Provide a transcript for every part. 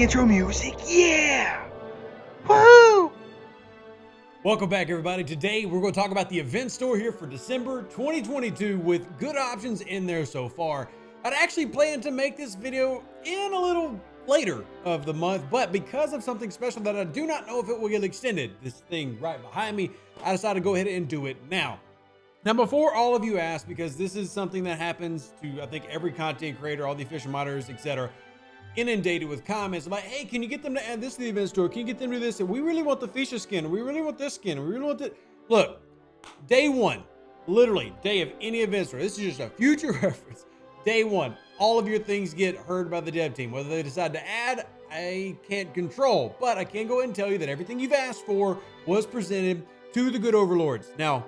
the intro music. Yeah! Woo! Welcome back, everybody. Today, we're going to talk about the event store here for December 2022 with good options in there so far. I'd actually planned to make this video in a little later of the month, but because of something special that I do not know if it will get extended, this thing right behind me, I decided to go ahead and do it now. Now, before all of you ask, because this is something that happens to, I think, every content creator, all the official modders, etc., inundated with comments like, hey, can you get them to add this to the event store? Can you get them to do this? And we really want the Fisher skin. We really want this skin. We really want that. Look, day one, literally day of any event store. This is just a future reference. Day one, all of your things get heard by the dev team. Whether they decide to add, I can't control, but I can go ahead and tell you that everything you've asked for was presented to the good overlords. Now,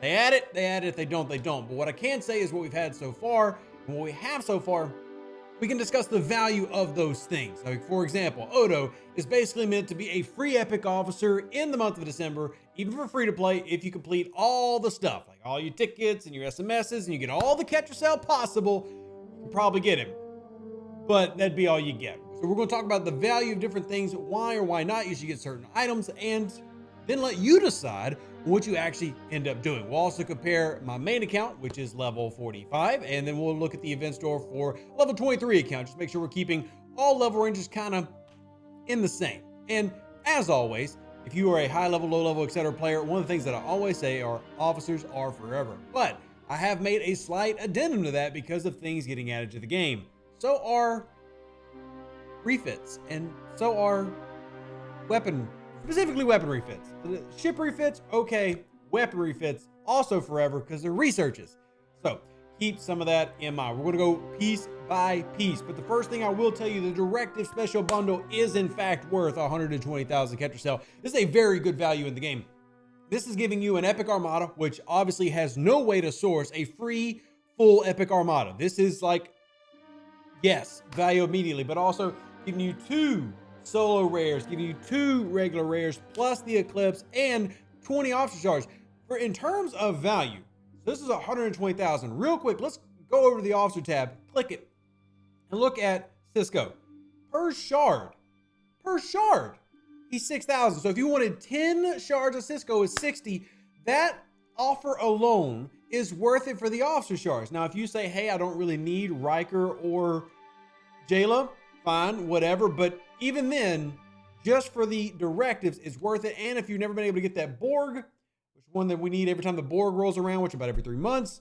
they add it, they add it. If they don't, they don't. But what I can say is what we've had so far, and what we have so far, we can discuss the value of those things. Like, for example, Odo is basically meant to be a free epic officer in the month of December, even for free to play, if you complete all the stuff, like all your tickets and your SMSs, and you get all the catch yourself possible, you can probably get him. But that'd be all you get. So we're going to talk about the value of different things, why or why not you should get certain items, and then let you decide what you actually end up doing. We'll also compare my main account, which is level 45, and then we'll look at the event store for level 23 account, just make sure we're keeping all level ranges kind of in the same. And as always, if you are a high level, low level, etc. player, one of the things that I always say are officers are forever. But I have made a slight addendum to that because of things getting added to the game. So are refits, and so are specifically weapon refits. Ship refits, okay. Weapon refits, also forever because they're researches. So keep some of that in mind. We're going to go piece by piece. But the first thing I will tell you, the Directive Special Bundle is in fact worth 120,000 catcher cell. This is a very good value in the game. This is giving you an Epic Armada, which obviously has no way to source a free full Epic Armada. This is like, yes, value immediately, but also giving you 2 solo rares, giving you 2 regular rares, plus the Eclipse and 20 officer shards. For in terms of value, this is 120,000. Real quick, let's go over to the officer tab, click it, and look at Sisko. Per shard, he's 6,000. So if you wanted 10 shards of Sisko is 60. That offer alone is worth it for the officer shards. Now, if you say, hey, I don't really need Riker or Jayla, fine, whatever. But even then, just for the directives, it's worth it. And if you've never been able to get that Borg, which is one that we need every time the Borg rolls around, which is about every 3 months,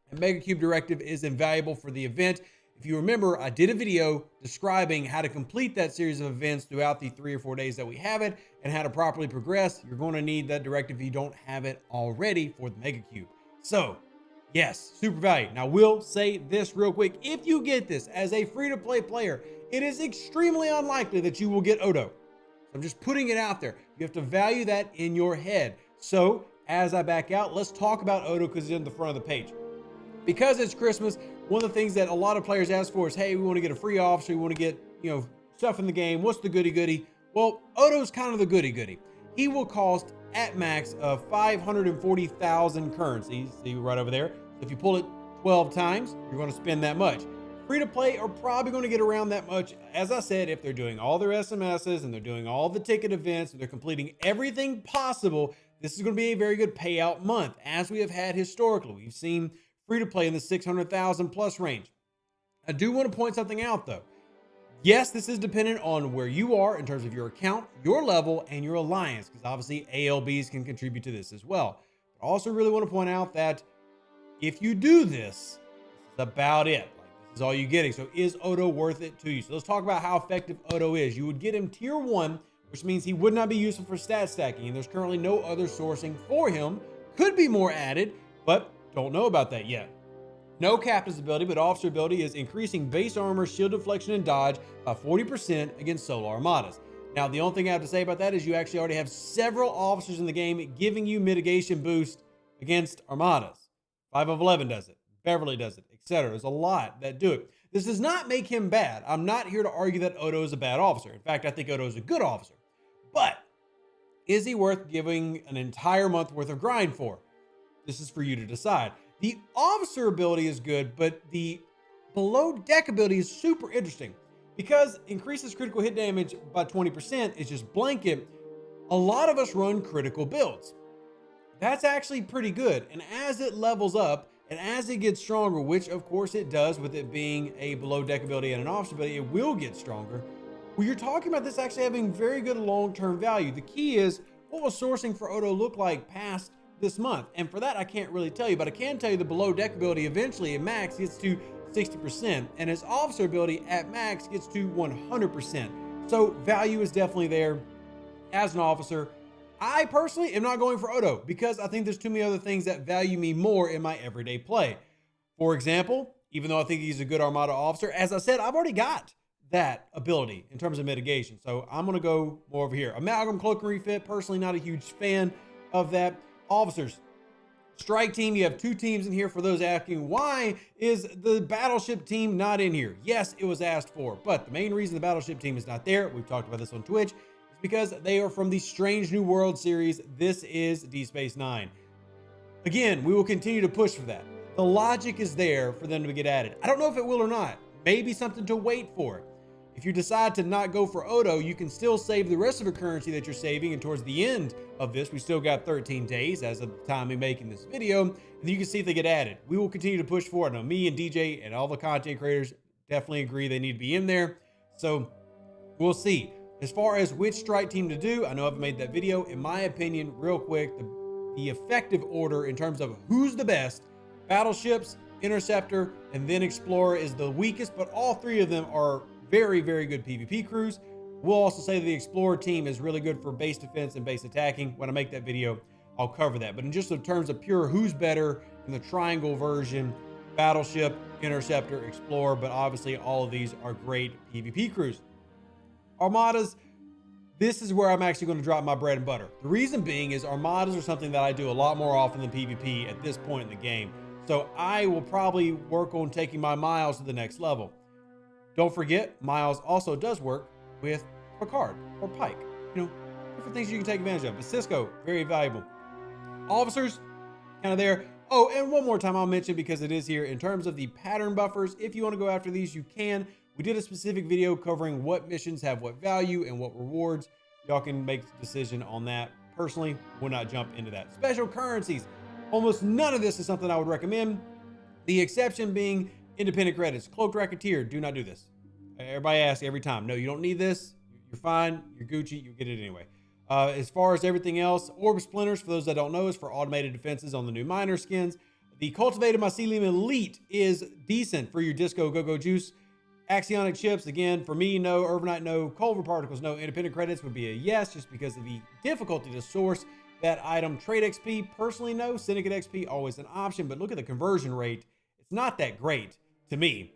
and Mega Cube Directive is invaluable for the event. If you remember, I did a video describing how to complete that series of events throughout the 3 or 4 days that we have it and how to properly progress. You're going to need that directive if you don't have it already for the Mega Cube. So, yes, super value. Now, we'll say this real quick. If you get this as a free-to-play player, it is extremely unlikely that you will get Odo. I'm just putting it out there. You have to value that in your head. So, as I back out, let's talk about Odo because it's in the front of the page. Because it's Christmas, one of the things that a lot of players ask for is, hey, we want to get a free officer, we want to get, stuff in the game. What's the goody-goody? Well, Odo's kind of the goody-goody. He will cost at max of 540,000 currencies. See right over there. If you pull it 12 times, you're going to spend that much. Free to play are probably going to get around that much. As I said, if they're doing all their SMSs and they're doing all the ticket events and they're completing everything possible, this is going to be a very good payout month, as we have had historically. We've seen free to play in the 600,000 plus range. I do want to point something out though. Yes, this is dependent on where you are in terms of your account, your level, and your alliance, because obviously ALBs can contribute to this as well. But I also really want to point out that if you do this, is about it. Is all you're getting. So is Odo worth it to you? So let's talk about how effective Odo is. You would get him tier 1, which means he would not be useful for stat stacking, and there's currently no other sourcing for him. Could be more added, but don't know about that yet. No captain's ability, but officer ability is increasing base armor, shield deflection, and dodge by 40% against solo armadas. Now, the only thing I have to say about that is you actually already have several officers in the game giving you mitigation boost against armadas. 5 of 11 does it. Beverly does it, etc. There's a lot that do it. This does not make him bad. I'm not here to argue that Odo is a bad officer. In fact, I think Odo is a good officer. But is he worth giving an entire month worth of grind for? This is for you to decide. The officer ability is good, but the below deck ability is super interesting. Because increases critical hit damage by 20% is just blanket, a lot of us run critical builds. That's actually pretty good. And as it levels up and as it gets stronger, which of course it does with it being a below deck ability and an officer ability, it will get stronger. Well, you're talking about this actually having very good long-term value. The key is, what will sourcing for Odo look like past this month? And for that, I can't really tell you, but I can tell you the below deck ability eventually at max gets to 60%, and his officer ability at max gets to 100%. So value is definitely there as an officer. I personally am not going for Odo because I think there's too many other things that value me more in my everyday play. For example, even though I think he's a good Armada officer, as I said, I've already got that ability in terms of mitigation. So I'm going to go more over here. Amalgam Cloak and Refit, personally not a huge fan of that. Officers. Strike team, you have two teams in here. For those asking, why is the battleship team not in here? Yes, it was asked for, but the main reason the battleship team is not there, we've talked about this on Twitch, is because they are from the Strange New World series. This is Deep Space Nine. Again, we will continue to push for that. The logic is there for them to get added. I don't know if it will or not. Maybe something to wait for. If you decide to not go for Odo, you can still save the rest of the currency that you're saving. And towards the end of this, we still got 13 days as of the time of making this video. And you can see if they get added. We will continue to push for it. Now, me and DJ and all the content creators definitely agree they need to be in there. So we'll see. As far as which strike team to do, I know I've made that video. In my opinion, real quick, the effective order in terms of who's the best, battleships, interceptor, and then explorer is the weakest, but all three of them are very, very good PvP crews. We'll also say the explorer team is really good for base defense and base attacking. When I make that video, I'll cover that. But in just in terms of pure who's better in the triangle version, battleship, interceptor, explorer, but obviously all of these are great PvP crews. Armadas, this is where I'm actually going to drop my bread and butter. The reason being is armadas are something that I do a lot more often than PvP at this point in the game. So I will probably work on taking my miles to the next level. Don't forget, Miles also does work with Picard or Pike. You know, different things you can take advantage of. But Sisko, very valuable. Officers, kind of there. Oh, and one more time I'll mention, because it is here, in terms of the pattern buffers, if you want to go after these, you can. We did a specific video covering what missions have what value and what rewards. Y'all can make the decision on that. Personally, will not jump into that. Special currencies. Almost none of this is something I would recommend. The exception being independent credits. Cloaked Racketeer, do not do this. Everybody asks every time. No, you don't need this. You're fine. You're Gucci. You get it anyway. As far as everything else, Orb Splinters, for those that don't know, is for automated defenses on the new miner skins. The Cultivated Mycelium Elite is decent for your Disco Go-Go Juice. Axionic chips, again, for me, no. Urbanite, no. Culver Particles, no. Independent credits would be a yes, just because of the difficulty to source that item. Trade XP, personally, no. Syndicate XP, always an option, but look at the conversion rate. It's not that great to me,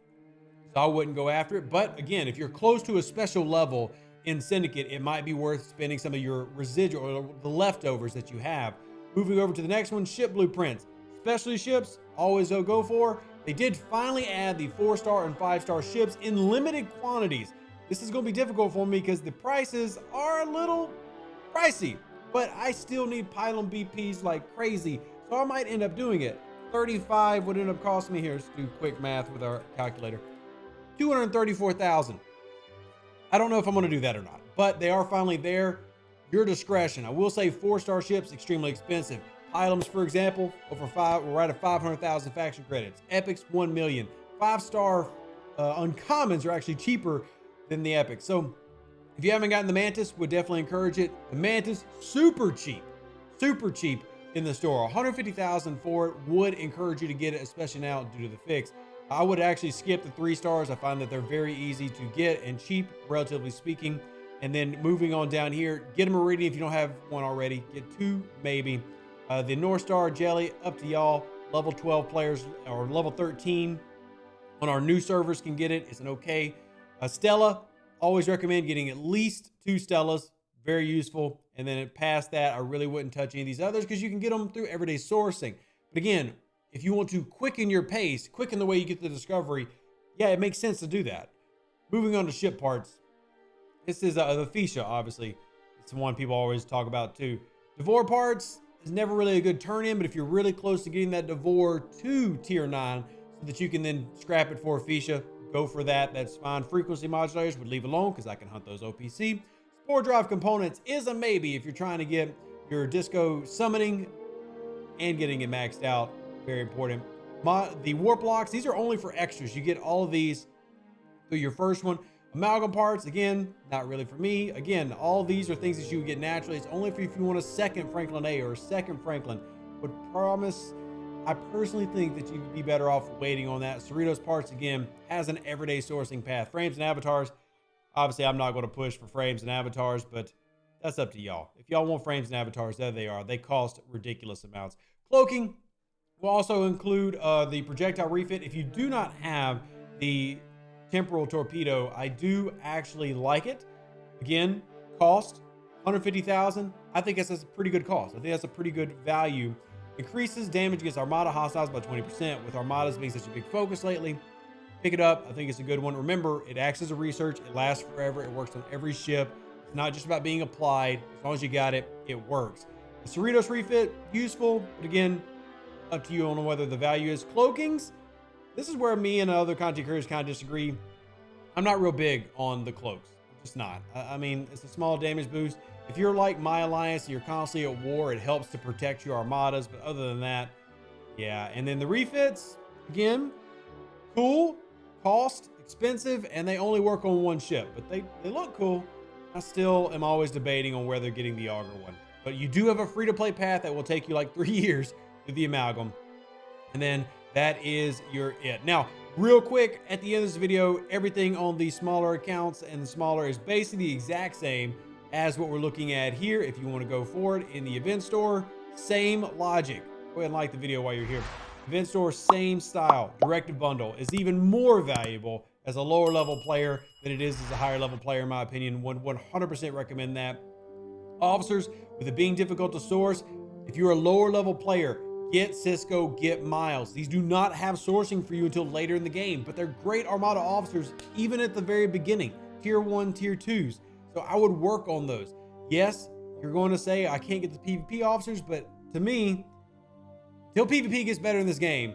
so I wouldn't go after it. But again, if you're close to a special level in Syndicate, it might be worth spending some of your residual or the leftovers that you have. Moving over to the next one, ship blueprints. Specialty ships, always go for. They did finally add the 4-star and 5-star ships in limited quantities. This is going to be difficult for me because the prices are a little pricey, but I still need pylon BPs like crazy, so I might end up doing it. 35 would end up costing me, here, let's do quick math with our calculator, 234,000. I don't know if I'm going to do that or not, but they are finally there. Your discretion. I will say 4-star ships, extremely expensive. Pylons, for example, we're right at 500,000 faction credits. Epics, 1 million. 5-star uncommons are actually cheaper than the epics. So if you haven't gotten the Mantis, would definitely encourage it. The Mantis, super cheap in the store. 150,000 for it. Would encourage you to get it, especially now due to the fix. I would actually skip the 3 stars. I find that they're very easy to get and cheap, relatively speaking. And then moving on down here, get a Meridian if you don't have one already. Get 2 maybe. The North Star Jelly, up to y'all. Level 12 players or level 13 on our new servers can get it. It's an okay. Stella, always recommend getting at least 2 Stellas. Very useful. And then past that, I really wouldn't touch any of these others because you can get them through everyday sourcing. But again, if you want to quicken your pace, quicken the way you get the discovery, yeah, it makes sense to do that. Moving on to ship parts. This is the Fisha, obviously. It's the one people always talk about too. Devore parts is never really a good turn in, but if you're really close to getting that Devore to tier 9 so that you can then scrap it for a Fisha, go for that, that's fine. Frequency modulators would leave alone because I can hunt those OPC. Spore drive components is a maybe if you're trying to get your disco summoning and getting it maxed out. Very important. The warp blocks, these are only for extras. You get all of these through your first one. Amalgam parts, again, not really for me. Again, all these are things that you would get naturally. It's only if you want a second Franklin A or a second Franklin. Would promise, I personally think that you'd be better off waiting on that. Cerritos parts, again, has an everyday sourcing path. Frames and avatars, obviously I'm not going to push for frames and avatars, but that's up to y'all. If y'all want frames and avatars, there they are. They cost ridiculous amounts. Cloaking will also include the projectile refit. If you do not have the temporal torpedo, I do actually like it. Again, cost 150,000. I think that's a pretty good cost. I think that's a pretty good value. Increases damage against Armada hostiles by 20%. With Armadas being such a big focus lately, pick it up. I think it's a good one. Remember, it acts as a research. It lasts forever. It works on every ship. It's not just about being applied. As long as you got it, it works. The Cerritos refit, useful, but again, up to you on whether the value is. Cloakings, this is where me and other content creators kind of disagree. I'm not real big on the cloaks. I'm just not. I mean, it's a small damage boost. If you're like my alliance and you're constantly at war, it helps to protect your armadas. But other than that, yeah. And then the refits, again, cool, cost, expensive, and they only work on one ship. But they look cool. I still am always debating on whether getting the auger one. But you do have a free-to-play path that will take you like 3 years with the amalgam. And then that is your it. Now, real quick, at the end of this video, everything on the smaller accounts and the smaller is basically the exact same as what we're looking at here. If you want to go forward in the event store, same logic. Go ahead and like the video while you're here. Event store, same style. Directive bundle is even more valuable as a lower level player than it is as a higher level player, in my opinion. Would 100% recommend that. Officers, with it being difficult to source, if you're a lower level player, get Sisko, get Miles. These do not have sourcing for you until later in the game, but they're great Armada officers even at the very beginning. Tier 1, Tier 2s. So I would work on those. Yes, you're going to say I can't get the PvP officers, but to me, till PvP gets better in this game,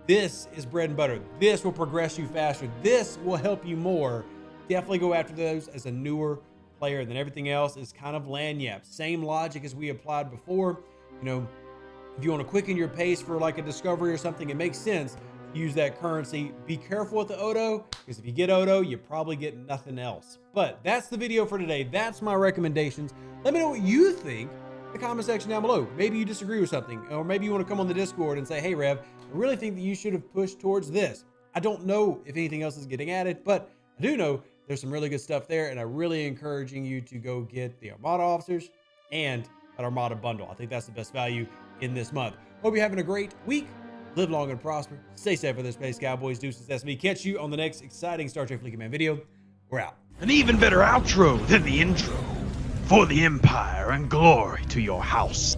this is bread and butter. This will progress you faster. This will help you more. Definitely go after those as a newer player. Then everything else is kind of lanyap. Same logic as we applied before. You know, if you want to quicken your pace for like a discovery or something, it makes sense to use that currency. Be careful with the Odo, because if you get Odo, you probably get nothing else. But that's the video for today. That's my recommendations. Let me know what you think in the comment section down below. Maybe you disagree with something, or maybe you want to come on the Discord and say, hey, Rev, I really think that you should have pushed towards this. I don't know if anything else is getting added, but I do know there's some really good stuff there, and I'm really encouraging you to go get the Armada officers and that Armada bundle. I think that's the best value in this month. Hope you're having a great week. Live long and prosper. Stay safe with the Space Cowboys. Deuces, that's me. Catch you on the next exciting Star Trek Fleet Command video. We're out. An even better outro than the intro. For the Empire and glory to your house.